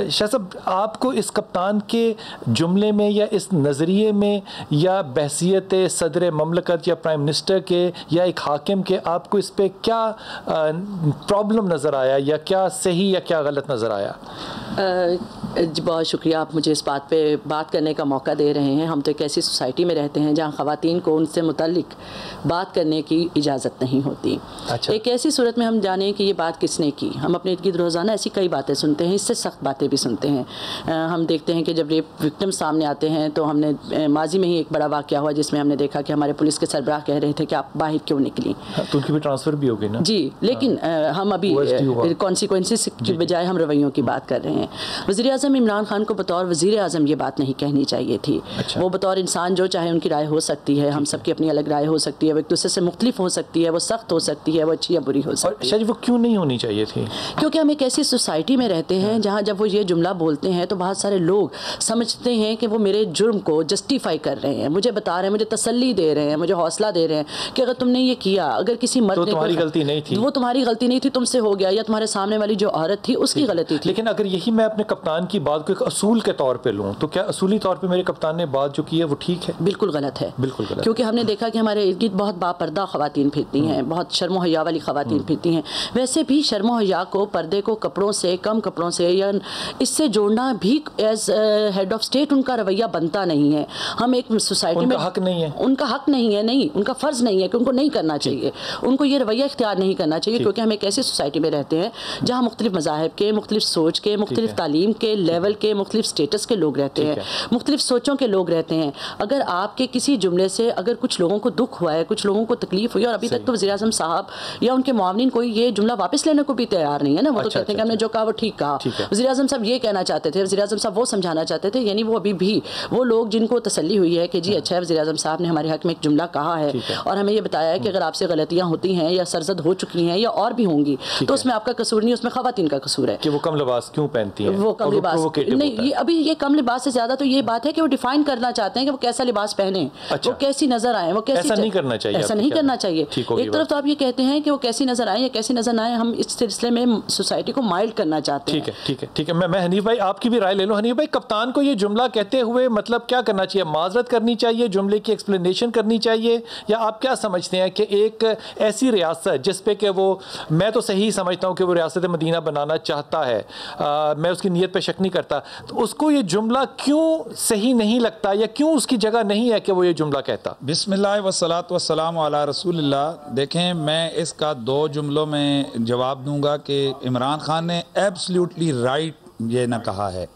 شاہ صاحب, آپ کو اس کپتان کے جملے میں یا اس نظریے میں یا بحثیت صدر مملکت یا پرائم منسٹر کے یا ایک حاکم کے, آپ کو اس پہ کیا پرابلم نظر آیا یا کیا صحیح یا کیا غلط نظر آیا؟ جی بہت شکریہ, آپ مجھے اس بات پہ بات کرنے کا موقع دے رہے ہیں. ہم تو ایک ایسی سوسائٹی میں رہتے ہیں جہاں خواتین کو ان سے متعلق بات کرنے کی اجازت نہیں ہوتی. ایک ایسی صورت میں ہم جانیں کہ یہ بات کس نے کی. ہم اپنے ارد گرد روزانہ ایسی کئی باتیں سنتے ہیں, اس سے سخت باتیں بھی سنتے ہیں. ہم دیکھتے ہیں کہ جب ریپ وکٹم سامنے آتے ہیں تو ہم نے ماضی میں ہی ایک بڑا واقعہ ہوا جس میں ہم نے دیکھا کہ ہمارے پولیس کے سربراہ کہہ رہے تھے کہ آپ باہر کیوں نکلی. تو ان کی بھی ٹرانسفر بھی ہو گئی نا. جی, لیکن ہم ابھی کانسیکوینسز کی بجائے ہم رویوں کی بات کر رہے ہیں. وزیر اعظم عمران خان کو بطور وزیر اعظم یہ بات نہیں کہنی چاہیے تھی. وہ بطور انسان جو چاہے ان کی رائے ہو سکتی ہے, ہم سب کی اپنی الگ رائے ہو سکتی ہے, وہ ایک دوسرے سے مختلف ہو سکتی ہے, وہ سخت ہو سکتی ہے, وہ اچھی یا بری ہو سکتی ہے. وہ کیوں نہیں ہونی چاہیے تھی؟ کیونکہ ہم ایک ایسی سوسائٹی میں رہتے ہیں جہاں جب وہ یہ جملہ بولتے ہیں تو بہت سارے لوگ سمجھتے ہیں کہ وہ میرے جرم کو جسٹیفائی کر رہے ہیں, مجھے بتا رہے ہیں, مجھے تسلی دے رہے ہیں, مجھے حوصلہ دے رہے ہیں کہ اگر تم نے یہ کیا, اگر کسی مرد نے, تمہاری غلطی نہیں تھی, وہ تمہاری غلطی نہیں تھی, تم سے ہو گیا, یا تمہارے سامنے والی جو عورت تھی اس کی غلطی تھی. لیکن اگر یہی میں اپنے کپتان کی بات کو ایک اصول کے طور پہ لوں تو کیا اصولی طور پہ میرے کپتان نے بات جو کی ہے وہ ٹھیک ہے؟ بالکل غلط ہے. بالکل غلط. کیونکہ ہم نے دیکھا کہ ہمارے ارد گرد بہت باپردہ خواتین پھرتی ہیں, بہت شرم و حیا والی خواتین پھرتی ہیں. ویسے بھی شرم و حیا کو, پردے کو کپڑوں سے, کم کپڑوں سے یا اس سے جوڑنا بھی ایز ہیڈ آف اسٹیٹ ان کا رویہ بنتا نہیں ہے. ہم ایک سوسائٹی میں, ان کا حق نہیں ہے, ان کا حق نہیں ہے, نہیں, ان کا فرض نہیں ہے کہ ان کو نہیں کرنا چاہیے, ان کو یہ رویہ اختیار نہیں کرنا چاہیے. کیونکہ ہم ایک ایسی سوسائٹی میں رہتے ہیں جہاں مختلف مذاہب کے, مختلف سوچ کے, مختلف تعلیم کے لیول کے, مختلف اسٹیٹس کے لوگ رہتے ہیں, مختلف سوچوں کے لوگ رہتے ہیں. اگر آپ کے کسی جملے سے اگر کچھ لوگوں کو دکھ ہوا ہے, کچھ لوگوں کو تکلیف ہوئی, اور ابھی تک تو وزیر اعظم صاحب یا ان کے معاونین کوئی یہ جملہ واپس لینے کو بھی تیار نہیں ہے نا. وہ تو کہتے ہیں کہ ہم نے جو کہا وہ ٹھیک کہا. وزیر اعظم صاحب یہ کہنا چاہتے تھے, وزیر اعظم صاحب وہ سمجھانا چاہتے تھے, یعنی وہ ابھی بھی وہ لوگ جن کو تسلی ہوئی ہے کہ جی اچھا ہے وزیر اعظم صاحب نے ہمارے حق میں ایک جملہ کہا ہے اور ہمیں یہ بتایا ہے کہ اگر آپ سے غلطیاں ہوتی ہیں یا سرزد ہو چکی ہیں یا اور بھی ہوں گی تو اس میں آپ کا قصور نہیں, اس میں خواتین کا قصور ہے کہ وہ کم لباس کیوں پہنتی ہیں. وہ کم لباس نہیں, یہ ابھی یہ کم لباس سے زیادہ تو یہ بات ہے کہ وہ ڈیفائن کرنا چاہتے ہیں کہ وہ کیسا لباس پہنے, وہ کیسی نظر آئیں, وہ کیسی. ایسا نہیں کرنا چاہیے, ایسا نہیں کرنا چاہیے. ایک طرف تو آپ یہ کہتے ہیں کہ وہ کیسی نظر آئیں یا کیسی نظر نہ آئیں, ہم اس سلسلے میں سوسائٹی کو مائلڈ کرنا چاہتے ہیں. ٹھیک ہے. میں حنیف بھائی آپ کی بھی رائے لے لوں. حنیف بھائی, کپتان کو یہ جملہ کہتے ہوئے مطلب کیا کرنا چاہیے؟ معذرت کرنی چاہیے, جملے کی ایکسپلینیشن کرنی چاہیے, یا آپ کیا سمجھتے ہیں کہ ایک ایسی ریاست جس پہ کہ وہ, میں تو صحیح سمجھتا ہوں کہ وہ ریاست مدینہ بنانا چاہتا ہے, میں اس کی نیت پہ شک نہیں کرتا, تو اس کو یہ جملہ کیوں صحیح نہیں لگتا یا کیوں اس کی جگہ نہیں ہے کہ وہ یہ جملہ کہتا؟ بسم اللہ والصلاۃ والسلام علی رسول اللہ. دیکھیں, میں اس کا 2 جملوں میں جواب دوں گا کہ عمران خان نے ایبسلیوٹلی رائٹ یہ نہ کہا ہے.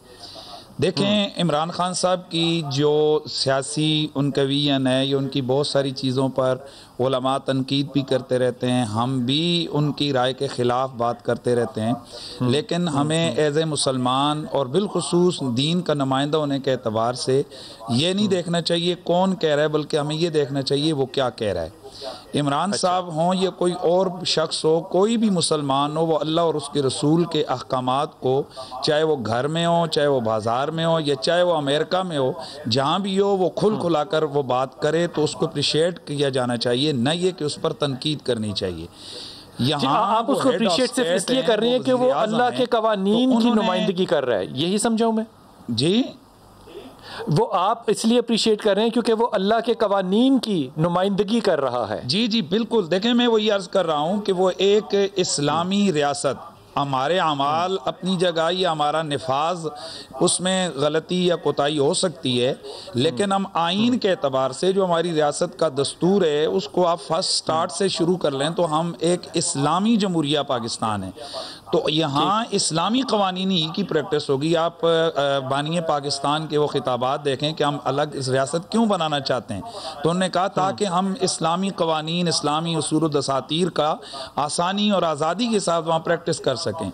دیکھیں, عمران خان صاحب کی جو سیاسی ان کا ویژن ہے, یہ ان کی بہت ساری چیزوں پر علماء تنقید بھی کرتے رہتے ہیں, ہم بھی ان کی رائے کے خلاف بات کرتے رہتے ہیں, لیکن ہمیں ایز اے مسلمان اور بالخصوص دین کا نمائندہ ہونے کے اعتبار سے یہ نہیں دیکھنا چاہیے کون کہہ رہا ہے, بلکہ ہمیں یہ دیکھنا چاہیے وہ کیا کہہ رہا ہے. عمران صاحب ہوں یا کوئی اور شخص ہو, کوئی بھی مسلمان ہو, وہ اللہ اور اس کے رسول کے احکامات کو, چاہے وہ گھر میں ہو, چاہے وہ بازار میں ہو, یا چاہے وہ امریکہ میں ہو, جہاں بھی ہو, وہ کھلا کر وہ بات کرے تو اس کو اپریشیٹ کیا جانا چاہیے, نہ یہ کہ اس پر تنقید کرنی چاہیے. یہاں آپ اس کو اپریشیٹ صرف اس لیے کر رہی ہیں کہ وہ اللہ کے قوانین کی نمائندگی کر رہا ہے, یہی سمجھاؤں میں؟ جی, وہ آپ اس لیے اپریشیٹ کر رہے ہیں کیونکہ وہ اللہ کے قوانین کی نمائندگی کر رہا ہے. جی بالکل. دیکھیں, میں وہی عرض کر رہا ہوں کہ وہ ایک اسلامی ریاست, ہمارے اعمال اپنی جگہ یا ہمارا نفاذ اس میں غلطی یا کوتاہی ہو سکتی ہے, لیکن ہم آئین کے اعتبار سے جو ہماری ریاست کا دستور ہے اس کو آپ فرسٹ سٹارٹ سے شروع کر لیں تو ہم ایک اسلامی جمہوریہ پاکستان ہے, تو یہاں اسلامی قوانین ہی کی پریکٹس ہوگی. آپ بانی پاکستان کے وہ خطابات دیکھیں کہ ہم الگ اس ریاست کیوں بنانا چاہتے ہیں, تو انہوں نے کہا تاکہ ہم اسلامی قوانین, اسلامی اصول و دساتیر کا آسانی اور آزادی کے ساتھ وہاں پریکٹس کر سکیں.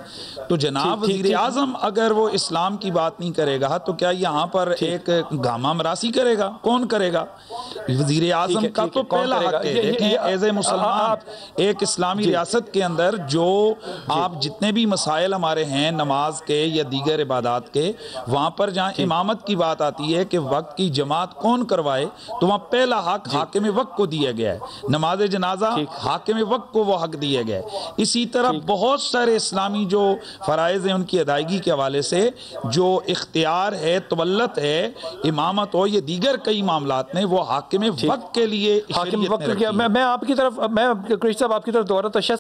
تو جناب وزیر اعظم اگر وہ اسلام کی بات نہیں کرے گا تو کیا یہاں پر ایک گاما مراسی کرے گا؟ کون کرے گا؟ وزیر اعظم کا تو پہلا حق ہے. دیکھیں, ایز اے مسلمان ایک اسلامی ریاست کے اندر جو آپ جتنے جتنے بھی مسائل ہمارے ہیں نماز کے یا دیگر عبادات کے، وہاں پر جہاں امامت کی بات آتی ہے کہ وقت کی جماعت کون کروائے، تو وہاں پہلا حق حاکم وقت کو دیا گیا ہے. نماز جنازہ حاکم وقت کو وہ حق دیا گیا ہے. اسی طرح بہت سارے اسلامی جو فرائض ہیں ان کی ادائیگی کے حوالے سے جو اختیار ہے، تولت ہے، امامت ہو، یہ دیگر کئی معاملات نے وہ حاکم وقت کے لیے حاکم وقت. میں آپ کی طرف، میں قریشی صاحب آپ کی طرف دوبارہ تشریح